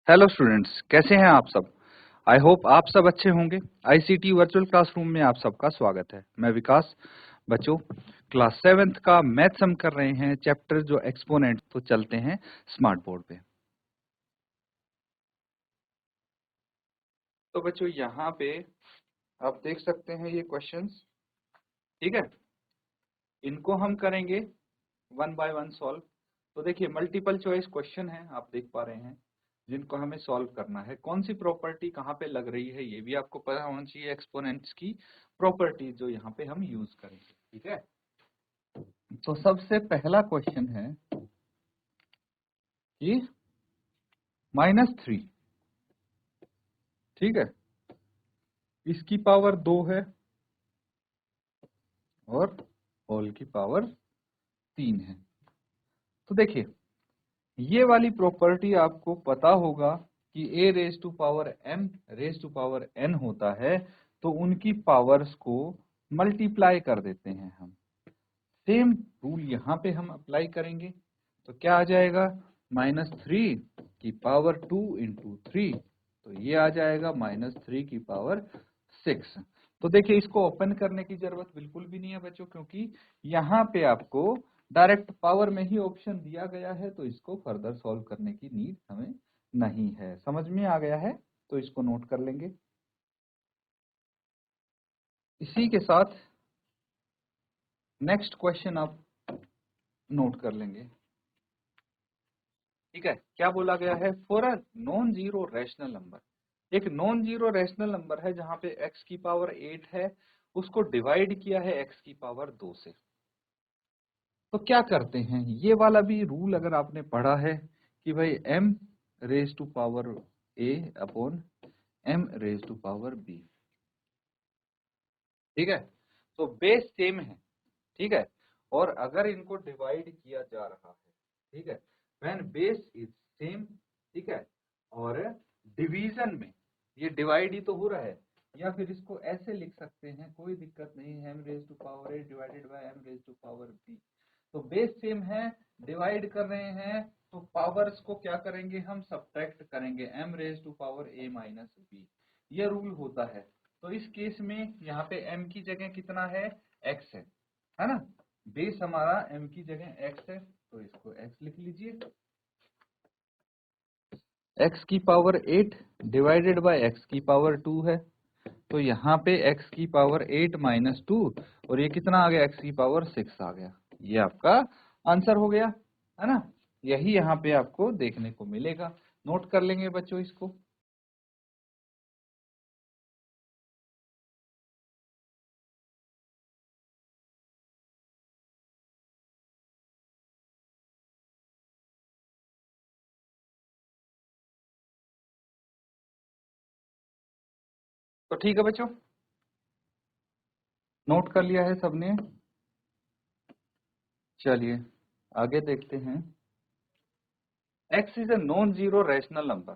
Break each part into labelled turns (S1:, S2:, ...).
S1: Hello students, कैसे हैं आप सब। आई होप आप सब अच्छे होंगे। आईसीटी वर्चुअल क्लासरूम में आप सबका स्वागत है। मैं विकास। बच्चों, क्लास 7th का मैथ्स हम कर रहे हैं, चैप्टर जो एक्सपोनेंट। तो चलते हैं स्मार्ट बोर्ड पे। तो बच्चों, यहाँ पे आप देख सकते हैं ये क्वेश्चंस, ठीक है। इनको हम करेंगे वन बाय वन सॉल्व। तो देखिए, मल्टीपल चॉइस क्वेश्चन है, आप देख पा रहे हैं, जिनको हमें सॉल्व करना है। कौन सी प्रॉपर्टी कहाँ पे लग रही है ये भी आपको पता होना चाहिए। एक्सपोनेंट्स की प्रॉपर्टी जो यहाँ पे हम यूज करेंगे, ठीक है। तो सबसे पहला क्वेश्चन है कि -3, ठीक है, इसकी पावर 2 है और होल की पावर 3 है। तो देखिए, ये वाली प्रॉपर्टी आपको पता होगा कि a raise to power m raise to power n होता है, तो उनकी पावर्स को मल्टीप्लाई कर देते हैं हम। सेम रूल यहाँ पे हम अप्लाई करेंगे। तो क्या आ जाएगा, -3 की पावर 2 इंटू 3, तो ये आ जाएगा -3 की पावर 6। तो देखिए, इसको ओपन करने की जरूरत बिल्कुल भी नहीं है बच्चों, क्योंकि यहाँ पे आपको डायरेक्ट पावर में ही ऑप्शन दिया गया है, तो इसको फर्दर सॉल्व करने की नीड हमें नहीं है। समझ में आ गया है, तो इसको नोट कर लेंगे। इसी के साथ नेक्स्ट क्वेश्चन आप नोट कर लेंगे, ठीक है। क्या बोला गया है, for a non zero rational number. एक नॉन जीरो रैशनल नंबर है जहां पे x की पावर 8 है, उसको डिवाइड किया है x की पावर 2 से। तो क्या करते हैं, ये वाला भी रूल अगर आपने पढ़ा है कि भाई m raise to power a upon m raise to power b, ठीक है। तो बेस सेम है, ठीक है, और अगर इनको डिवाइड किया जा रहा है, ठीक है, व्हेन बेस इज सेम, ठीक है, और डिवीजन में ये डिवाइड ही तो हो रहा है, या फिर इसको ऐसे लिख सकते हैं, कोई दिक्कत नहीं है, m raise to power a divided by m raise to power b। तो बेस सेम है, डिवाइड कर रहे हैं, तो पावर्स को क्या करेंगे, हम सब्ट्रैक्ट करेंगे, m raise to power a minus b। ये रूल होता है। तो इस केस में यहाँ पे m की जगह कितना है, x है ना। बेस हमारा m की जगह x है, तो इसको x लिख लीजिए। x की पावर 8 डिवाइडेड बाय x की पावर 2 है, तो यहाँ पे x की पावर 8 माइनस 2, और ये कितना आ गया, x की पावर 6 आ गया। ये आपका आंसर हो गया, है ना। यही यहाँ पे आपको देखने को मिलेगा। नोट कर लेंगे बच्चों इसको। तो ठीक है बच्चों, नोट कर लिया है सबने। चलिए आगे देखते हैं। x is a non-zero rational number.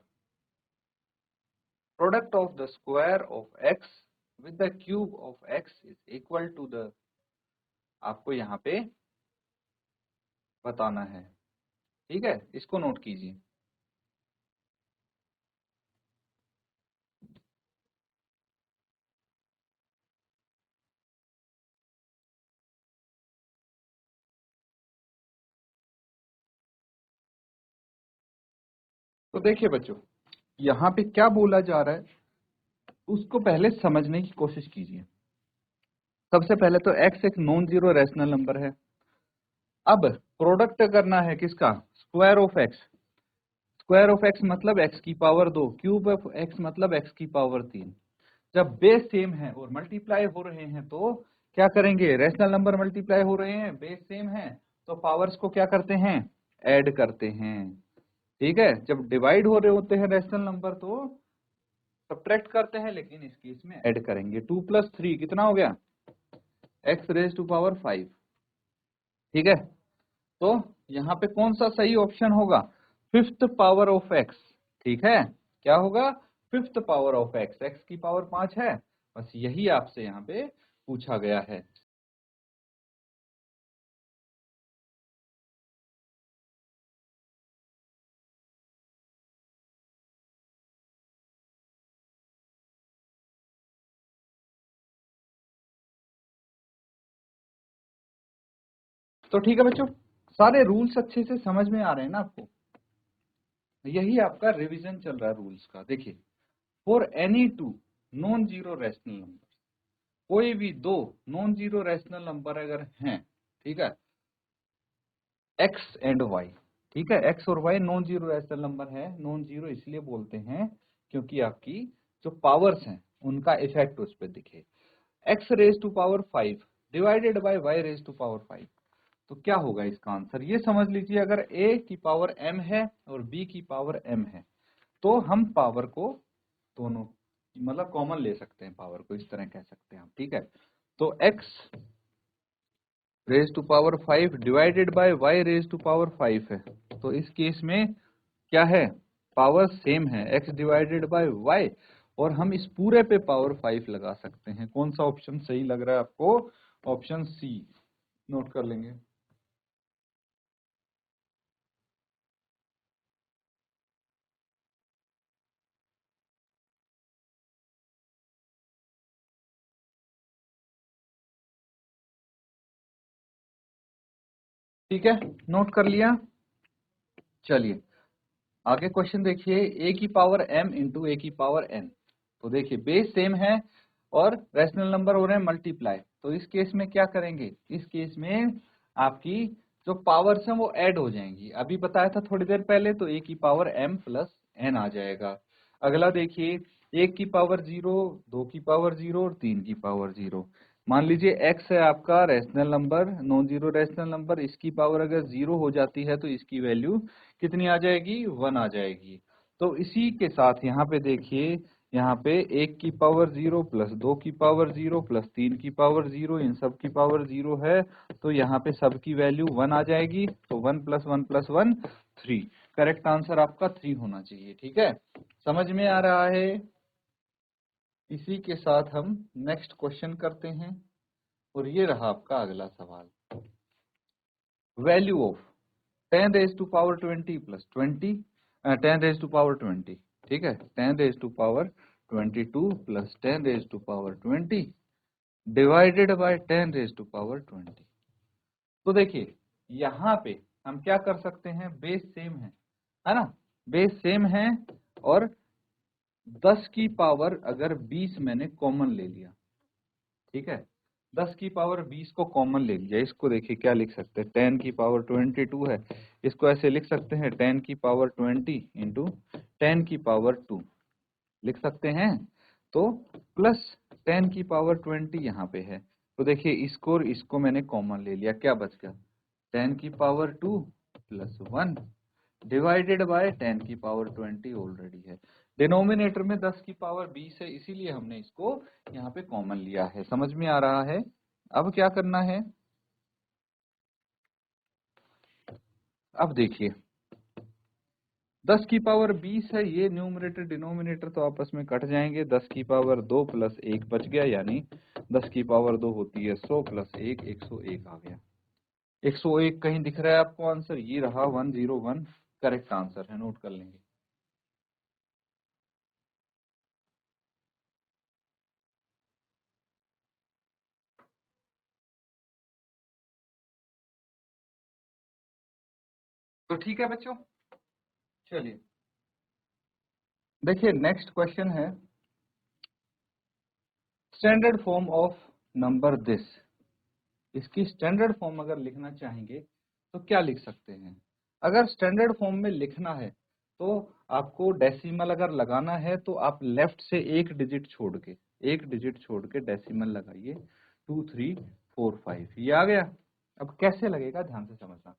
S1: Product of the square of x with the cube of x is equal to the, आपको यहाँ पे बताना है, ठीक है, इसको नोट कीजिए। तो देखिए बच्चों, यहाँ पे क्या बोला जा रहा है, उसको पहले समझने की कोशिश कीजिए। सबसे पहले तो x एक नॉन जीरो रैशनल नंबर है। अब प्रोडक्ट करना है किसका, square of x। Square of x मतलब x की पावर 2, क्यूब ऑफ x मतलब x की पावर 3। जब बेस सेम है और मल्टीप्लाई हो रहे हैं, तो क्या करेंगे, रैशनल नंबर मल्टीप्लाई हो रहे हैं, बेस सेम है, तो पावर्स को क्या करते हैं, ऐड करते हैं, ठीक है। जब डिवाइड हो रहे होते हैं रैशनल नंबर, तो सब्ट्रैक्ट करते हैं, लेकिन इस केस में ऐड करेंगे। 2 + 3 कितना हो गया, x रेज टू पावर 5, ठीक है। तो यहाँ पे कौन सा सही ऑप्शन होगा, फिफ्थ पावर ऑफ x, ठीक है। क्या होगा, fifth power of x, x की पावर 5 है, बस यही आपसे यहाँ पे पूछा गया है। तो ठीक है बच्चों, सारे रूल्स अच्छे से समझ में आ रहे हैं ना आपको? यही आपका रिवीजन चल रहा है रूल्स का। देखिए, for any two non zero rational number, कोई भी दो नॉन जीरो रैशनल नंबर अगर हैं, ठीक है, एक्स एंड वाई, ठीक है, एक्स और y non zero rational number है। नॉन जीरो इसलिए बोलते हैं क्योंकि आपकी जो पावर्स हैं उनका इफेक्ट उस पर दिखे। X raise to power 5 divided by y raise to power 5, तो क्या होगा इसका आंसर? ये समझ लीजिए, अगर a की पावर m है और b की पावर m है, तो हम पावर को दोनों मतलब कॉमन ले सकते हैं, पावर को इस तरह कह सकते हैं हम, ठीक है। तो x raise to power 5 divided by y raise to power 5 है, तो इस केस में क्या है, पावर सेम है, x डिवाइडेड बाय y, और हम इस पूरे पे पावर 5 लगा सकते हैं। कौन सा ऑप्शन सही लग रहा है आपको? ऑप्शन सी, नोट कर लेंगे। ठीक है, नोट कर लिया। चलिए आगे क्वेश्चन देखिए, a की पावर m इंटू ए की पावर n, तो देखिए बेस सेम है और रैशनल नंबर हो रहे हैं मल्टीप्लाई, तो इस केस में क्या करेंगे? इस केस में आपकी जो पावर्स हैं वो ऐड हो जाएंगी। अभी बताया था थोड़ी देर पहले, तो a की पावर m प्लस n आ जाएगा। अगला देखिए, 1 की पावर 0, 2 की पावर 0 और 3 की पावर 0। मान लीजिए x है आपका rational number, non zero rational number, इसकी पावर अगर 0 हो जाती है तो इसकी वैल्यू कितनी आ जाएगी? 1 आ जाएगी। तो इसी के साथ यहाँ पे देखिए, यहाँ पे 1 की पावर 0 प्लस 2 की पावर 0 प्लस 3 की पावर 0, इन सब की पावर 0 है, तो यहाँ पे सबकी वैल्यू 1 आ जाएगी। तो 1 प्लस 1 प्लस 1 3, करेक्ट आंसर आपका 3 होना चाहिए। ठीक है, समझ में आ रहा है? इसी के साथ हम नेक्स्ट क्वेश्चन करते हैं, और ये रहा आपका अगला सवाल। Value of 10 raise to power 20 plus 20, 10 raise to power 20, ठीक है, 10 raise to power 22 plus 10 raise to power 20 divided by 10 raise to power 20। तो देखिए यहाँ पे हम क्या कर सकते हैं, बेस सेम है ना, बेस सेम है, और 10 की पावर अगर 20 मैंने कॉमन ले लिया, ठीक है, 10 की पावर 20 को कॉमन ले लिया, इसको देखिए क्या लिख सकते हैं, 10 की पावर 22 है, इसको ऐसे लिख सकते हैं 10 की पावर 20 इंटू 10 की पावर 2 लिख सकते हैं। तो प्लस 10 की पावर 20 यहाँ पे है, तो देखिए इसको और इसको मैंने कॉमन ले लिया, क्या बच गया? 10 की पावर 2 प्लस 1 डिवाइडेड बाय 10 की पावर 20 ऑलरेडी है। डिनोमिनेटर में 10 की पावर 20 है, इसीलिए हमने इसको यहाँ पे कॉमन लिया है। समझ में आ रहा है? अब क्या करना है, अब देखिए 10 की पावर 20 है, ये न्यूमरेटर डिनोमिनेटर तो आपस में कट जाएंगे, 10 की पावर 2 प्लस 1 बच गया, यानी 10 की पावर 2 होती है 100 प्लस 1 101 आ गया। 101 कहीं दिख रहा है आपको आंसर? ये रहा 101, करेक्ट आंसर है, नोट कर लेंगे। तो ठीक है बच्चों, चलिए देखिए नेक्स्ट क्वेश्चन है, standard form of number this. इसकी स्टैंडर्ड फॉर्म अगर लिखना चाहेंगे तो क्या लिख सकते हैं? अगर स्टैंडर्ड फॉर्म में लिखना है तो आपको डेसिमल अगर लगाना है तो आप लेफ्ट से एक डिजिट छोड़ के डेसिमल लगाइए, 2 3 4 5, ये आ गया। अब कैसे लगेगा ध्यान से समझना,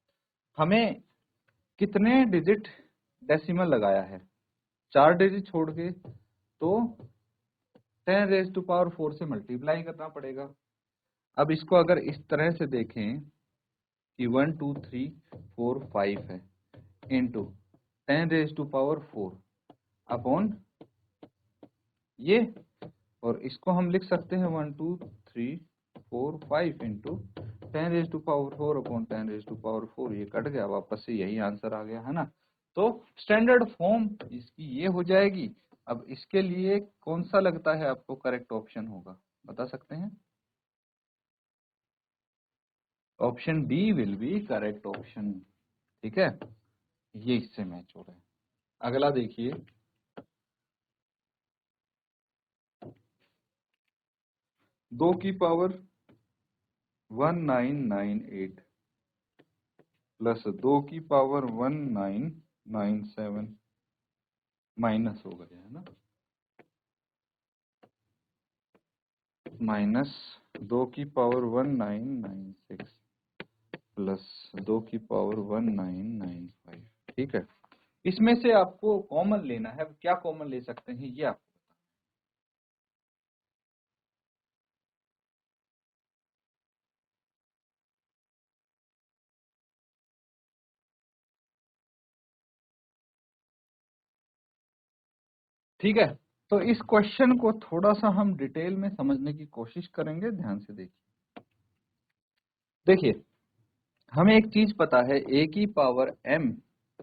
S1: हमें कितने डिजिट डेसिमल लगाया है? 4 डिजिट छोड़ के, तो 10 रेज टू पावर 4 से मल्टीप्लाई करना पड़ेगा। अब इसको अगर इस तरह से देखें कि 1 2 3 4 5 है, into 10 raise to power 4 upon ये, और इसको हम लिख सकते हैं 1 2 3 4 5 into 10 raise to power 4 upon 10 raise to power 4, ये कट गया, वापस से यही आंसर आ गया, है ना। तो स्टैंडर्ड फॉर्म इसकी ये हो जाएगी। अब इसके लिए कौन सा लगता है आपको करेक्ट ऑप्शन होगा, बता सकते हैं? Option D will be correct option. ठीक है, ये इससे मैच हो रहा है। अगला देखिए, दो की पावर 1998 प्लस 2 की पावर 1997 माइनस हो गया है ना, माइनस 2 की पावर 1996 प्लस 2 की पावर 1995। ठीक है, इसमें से आपको कॉमन लेना है। क्या कॉमन ले सकते हैं ये आप, ठीक है। तो इस क्वेश्चन को थोड़ा सा हम डिटेल में समझने की कोशिश करेंगे, ध्यान से देखिए। देखिए, हमें एक चीज पता है, a की पावर m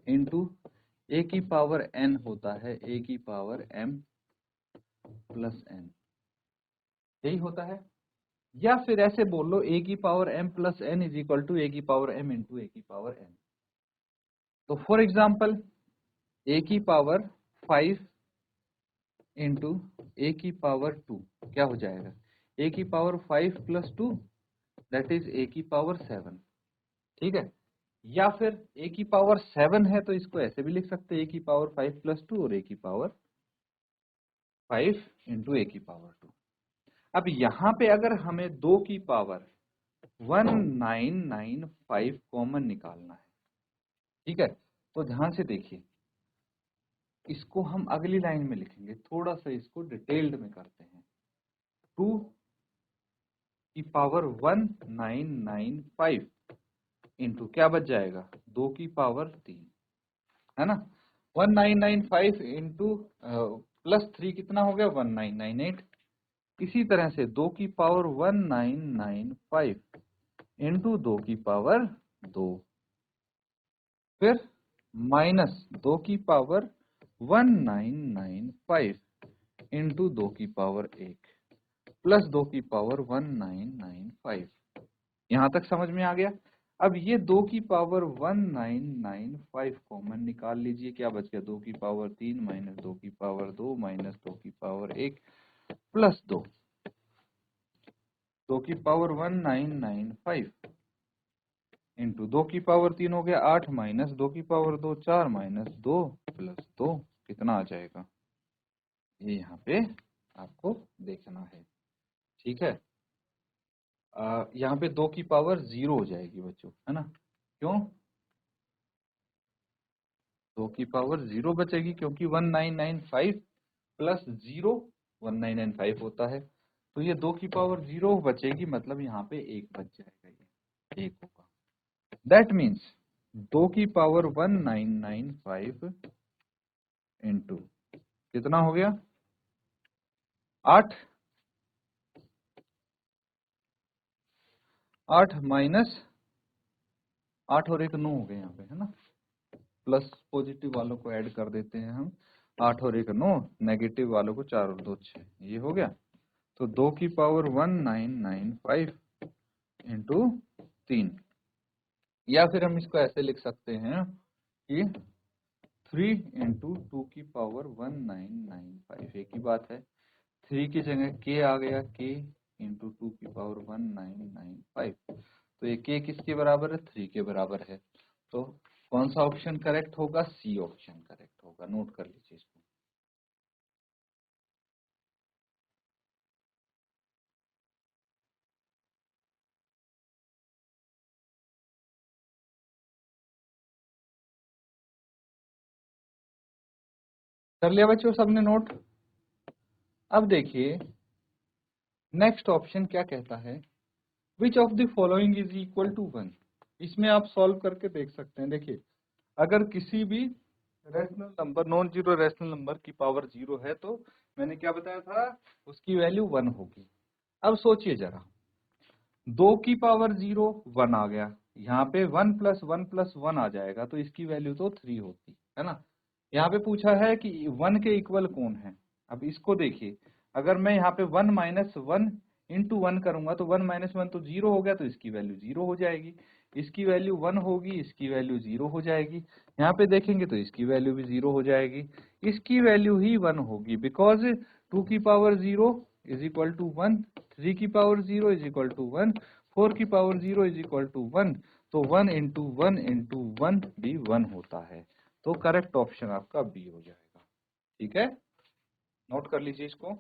S1: इंटू a की पावर n होता है a की पावर m प्लस n, यही होता है। या फिर ऐसे बोल लो, a की power m plus n is equal to a की पावर m इंटू a की पावर n। तो फॉर एग्जाम्पल, a की पावर 5 इंटू a की पावर 2 क्या हो जाएगा, a की power 5 plus 2 that is a की पावर 7। ठीक है, या फिर a की पावर 7 है तो इसको ऐसे भी लिख सकते हैं, a की पावर 5 प्लस 2 और a की पावर 5 इंटू a की पावर 2। अब यहाँ पे अगर हमें 2 की पावर 1995 कॉमन निकालना है, ठीक है, तो ध्यान से देखिए, इसको हम अगली लाइन में लिखेंगे, थोड़ा सा इसको डिटेल्ड में करते हैं। 2 की पावर 1995 इंटू क्या बच जाएगा, 2 की पावर 3, है ना। 1995 इंटू प्लस 3 कितना हो गया, 1998। इसी तरह से 2 की पावर 1995 इंटू 2 की पावर 2, फिर माइनस 2 की पावर 1995 इंटू 2 की पावर 1 प्लस 2 की पावर 1995। यहां तक समझ में आ गया। अब ये 2 की पावर 1995 कॉमन निकाल लीजिए, क्या बच गया, 2 की पावर 3 माइनस 2 की पावर 2 माइनस 2 की पावर 1 प्लस 2, 2 की पावर 1995 इंटू 2 की पावर 3 हो गया 8 माइनस 2 की पावर 2 4 माइनस 2 प्लस 2, कितना आ जाएगा, ये यहाँ पे आपको देखना है। ठीक है, यहाँ पे 2 की पावर 0 हो जाएगी बच्चों, है ना। क्यों 2 की पावर 0 बचेगी, क्योंकि 1995 प्लस 0 1995 होता है, तो ये 2 की पावर 0 बचेगी, मतलब यहाँ पे 1 बच जाएगा, ये 1 होगा। दैट मीन्स 2 की पावर 1995 इंटू कितना हो गया 8, 8 माइनस 8 और 1 9 हो गए यहाँ पे, है ना। प्लस पॉजिटिव वालों को ऐड कर देते हैं हम, 8 और 1 9, नेगेटिव वालों को 4 और 2 6, ये हो गया। तो 2 की पावर 1995 इंटू 3, या फिर हम इसको ऐसे लिख सकते हैं कि 3 इंटू 2 की पावर 1995, एक ही बात है। 3 की जगह k आ गया, k इंटू 2 की पावर 1995, तो ये k किसके बराबर है, 3 के बराबर है। तो कौन सा ऑप्शन करेक्ट होगा, सी ऑप्शन करेक्ट होगा, नोट कर लीजिए इसको। कर लिया बच्चों सबने नोट। अब देखिए नेक्स्ट ऑप्शन क्या कहता है, which of the following is equal to 1। इसमें आप सॉल्व करके देख सकते हैं। देखिए, अगर किसी भी rational number, non zero rational number की पावर 0 है तो मैंने क्या बताया था, उसकी वैल्यू 1 होगी। अब सोचिए जरा, 2 की पावर 0 1 आ गया, यहाँ पे 1 प्लस 1 प्लस 1 आ जाएगा, तो इसकी वैल्यू तो 3 होती है ना। यहाँ पे पूछा है कि 1 के इक्वल कौन है। अब इसको देखिए, अगर मैं यहाँ पे 1 माइनस 1 इंटू 1 करूंगा तो 1 माइनस 1 तो 0 हो गया, तो इसकी वैल्यू 0 हो जाएगी, इसकी वैल्यू 1 होगी, इसकी वैल्यू 0 हो जाएगी। यहाँ पे देखेंगे तो इसकी वैल्यू भी 0 हो जाएगी, इसकी वैल्यू ही 1 होगी, बिकॉज 2 की पावर 0 इज इक्वल टू 1, 3 की पावर 0 इज इक्वल टू 1, 4 की पावर 0 इज इक्वल टू 1, तो 1 इंटू 1 इंटू 1 भी 1 होता है। तो करेक्ट ऑप्शन आपका बी हो जाएगा। ठीक है, नोट कर लीजिए इसको।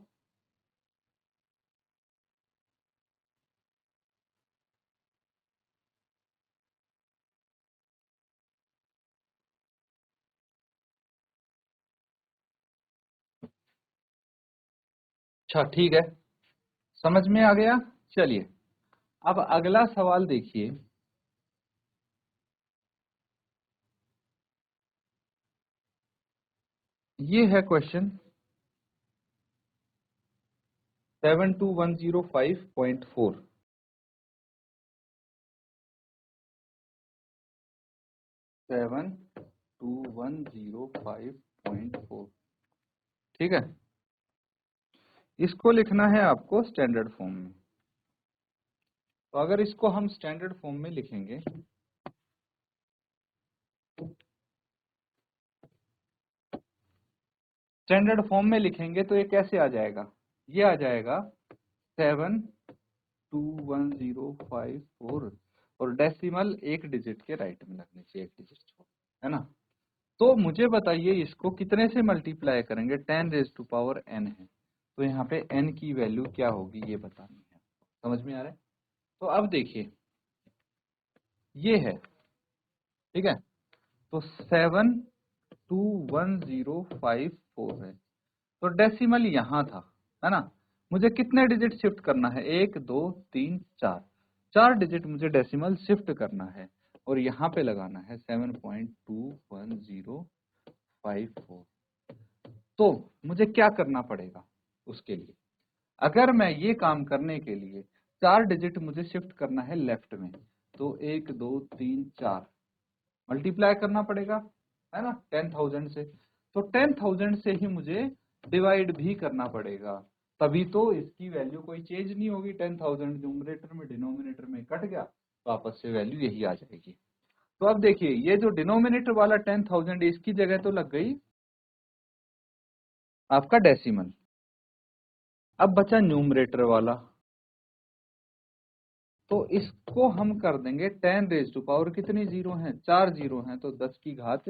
S1: अच्छा ठीक है, समझ में आ गया। चलिए अब अगला सवाल देखिए। ये है क्वेश्चन 72105.4। 72105.4, ठीक है। इसको लिखना है आपको स्टैंडर्ड फॉर्म में। तो अगर इसको हम स्टैंडर्ड फॉर्म में लिखेंगे, स्टैंडर्ड फॉर्म में लिखेंगे तो ये कैसे आ जाएगा, ये आ जाएगा 72105.4, और डेसिमल एक डिजिट के राइट में लगने चाहिए, एक डिजिट छोड़, है ना। तो मुझे बताइए इसको कितने से मल्टीप्लाई करेंगे, 10 रेज टू पावर n है, तो यहाँ पे n की वैल्यू क्या होगी ये बतानी है। समझ में आ रहा है। तो अब देखिए ये है, ठीक है, तो 72105.4 है, तो डेसिमल यहाँ था, है ना। मुझे कितने डिजिट शिफ्ट करना है, 1 2 3 4, 4 डिजिट मुझे डेसिमल शिफ्ट करना है, और यहाँ पे लगाना है 7.21054। तो मुझे क्या करना पड़ेगा उसके लिए, अगर मैं ये काम करने के लिए 4 डिजिट मुझे शिफ्ट करना है लेफ्ट में, तो 1 2 3 4 मल्टीप्लाई करना पड़ेगा, है ना, 10,000 से। तो 10,000 से ही मुझे डिवाइड भी करना पड़ेगा, तभी तो इसकी वैल्यू कोई चेंज नहीं होगी। 10,000 न्यूमरेटर में डिनोमिनेटर में कट गया, तो आपस से वैल्यू यही आ जाएगी। तो अब देखिए ये जो डिनोमिनेटर वाला 10,000 इसकी जगह तो लग गई आपका डेसिमल। अब बचा न्यूमरेटर वाला, तो इसको हम कर देंगे 10 रेज टू पावर कितनी जीरो है, 4 जीरो हैं, तो 10 की घात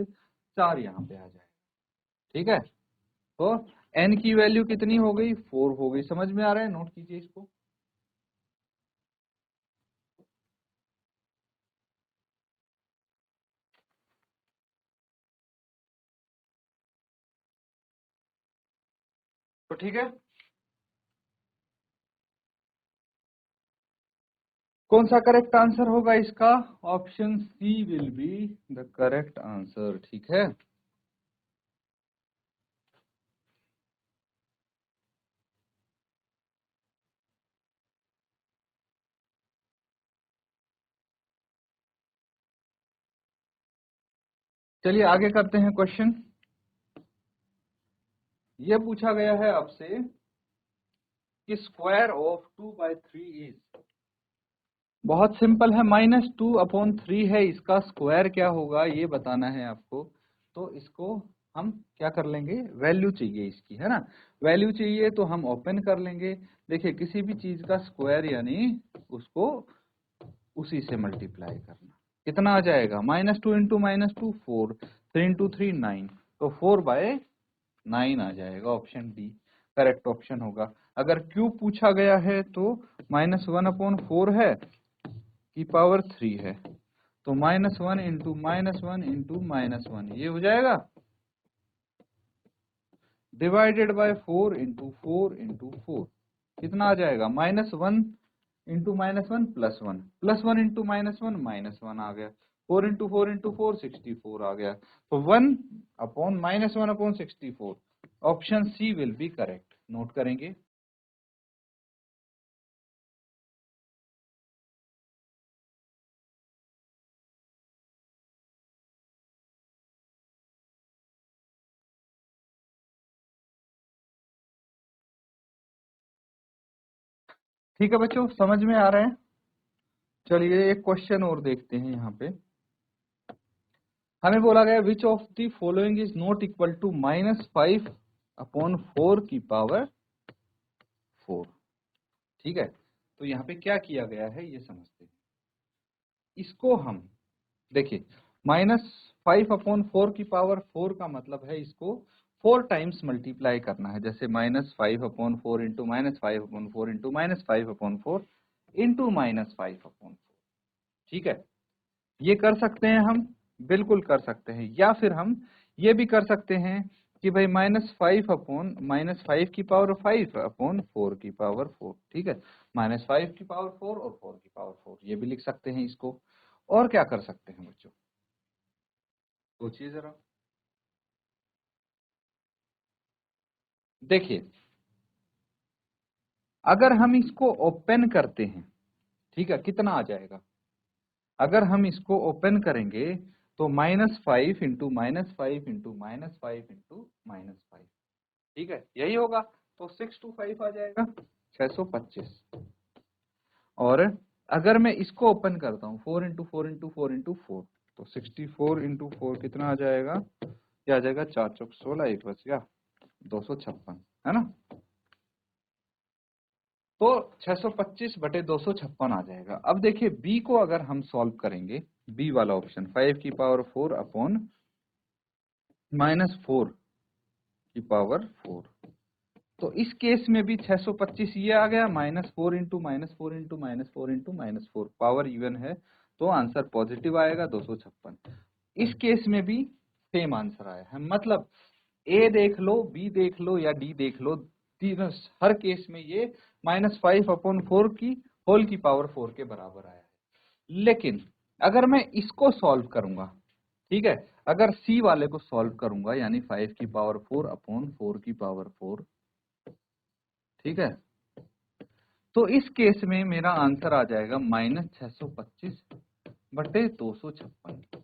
S1: 4 यहाँ पे आ जाए। ठीक है, तो n की वैल्यू कितनी हो गई, 4 हो गई। समझ में आ रहा है, नोट कीजिए इसको। तो ठीक है, कौन सा करेक्ट आंसर होगा इसका, option C will be the correct answer. ठीक है, चलिए आगे करते हैं क्वेश्चन। ये पूछा गया है आपसे कि स्क्वायर ऑफ 2/3 इज, बहुत सिंपल है, -2/3 है, इसका स्क्वायर क्या होगा ये बताना है आपको। तो इसको हम क्या कर लेंगे, वैल्यू चाहिए इसकी, है ना, वैल्यू चाहिए तो हम ओपन कर लेंगे। देखिए किसी भी चीज का स्क्वायर यानी उसको उसी से मल्टीप्लाई करना, कितना आ जाएगा, -2 इंटू -2 4, 3 इंटू 3 9, तो 4/9 आ जाएगा। ऑप्शन डी करेक्ट ऑप्शन होगा। अगर क्यूब पूछा गया है तो -1/4 है की पावर 3 है, तो -1 इंटू -1 इंटू -1 ये हो जाएगा, डिवाइडेड बाय 4 इंटू 4 इंटू 4 कितना आ जाएगा, -1 इंटू -1 +1, +1 इंटू -1 -1 आ गया, 4 इंटू 4 इंटू 4 64 आ गया। तो 1/-1/64, option C will be correct. Note करेंगे। ठीक है बच्चों, समझ में आ रहा है? चलिए एक क्वेश्चन और देखते हैं। यहाँ पे हमें बोला गया which of the following is not equal to -5/4 की पावर 4। ठीक है, तो यहाँ पे क्या किया गया है ये समझते हैं। इसको हम देखिए, -5/4 की पावर 4 का मतलब है इसको 4 टाइम्स मल्टीप्लाई करना है। जैसे -5/4 इंटू -5/4 इंटू -5/4 इंटू -5/4। ठीक है, ये कर सकते हैं हम, बिल्कुल कर सकते हैं। या फिर हम ये भी कर सकते हैं कि भाई -5 की पावर 5/4 की पावर 4। ठीक है, -5 की पावर 4 और 4 की पावर 4, ये भी लिख सकते हैं इसको। और क्या कर सकते हैं बच्चों, सोचिए जरा। देखिए, अगर हम इसको ओपन करते हैं, ठीक है, कितना आ जाएगा? अगर हम इसको ओपन करेंगे तो -5 इंटू -5 इंटू -5 इंटू -5। ठीक है, यही होगा। तो 625 आ जाएगा, 625। और अगर मैं इसको ओपन करता हूँ 4 इंटू 4 इंटू 4 इंटू 4, तो 64 इंटू 4 कितना आ जाएगा? क्या आ जाएगा? 4 चौक 16, एक बच गया 256, है ना? तो 625 बटे 256 आ जाएगा। अब देखिए बी को अगर हम सॉल्व करेंगे, बी वाला ऑप्शन 5 की पावर 4 अपॉन -4 की पावर 4, तो इस केस में भी 625 ये आ गया, -4 into -4 into -4 into -4, power even है तो आंसर पॉजिटिव आएगा 256। इस केस में भी सेम आंसर आया है, मतलब ए देख लो, बी देख लो या डी देख लो, तीनों हर केस में ये -5/4 की होल की पावर 4 के बराबर आया है। लेकिन अगर मैं इसको सॉल्व करूंगा, ठीक है, अगर सी वाले को सॉल्व करूंगा यानी 5 की पावर 4 अपॉन 4 की पावर 4, ठीक है, तो इस केस में मेरा आंसर आ जाएगा -625 बटे 256।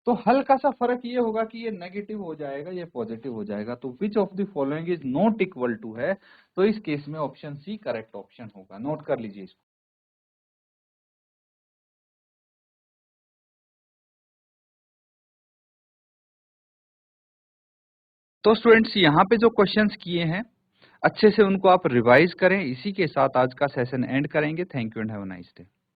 S1: तो हल्का सा फर्क ये होगा कि ये नेगेटिव हो जाएगा, ये पॉजिटिव हो जाएगा। तो which of the following is not equal to है, तो इस केस में ऑप्शन सी करेक्ट ऑप्शन होगा। नोट कर लीजिए इसको। तो स्टूडेंट्स, यहाँ पे जो क्वेश्चंस किए हैं अच्छे से उनको आप रिवाइज करें। इसी के साथ आज का सेशन एंड करेंगे। Thank you and have a nice day.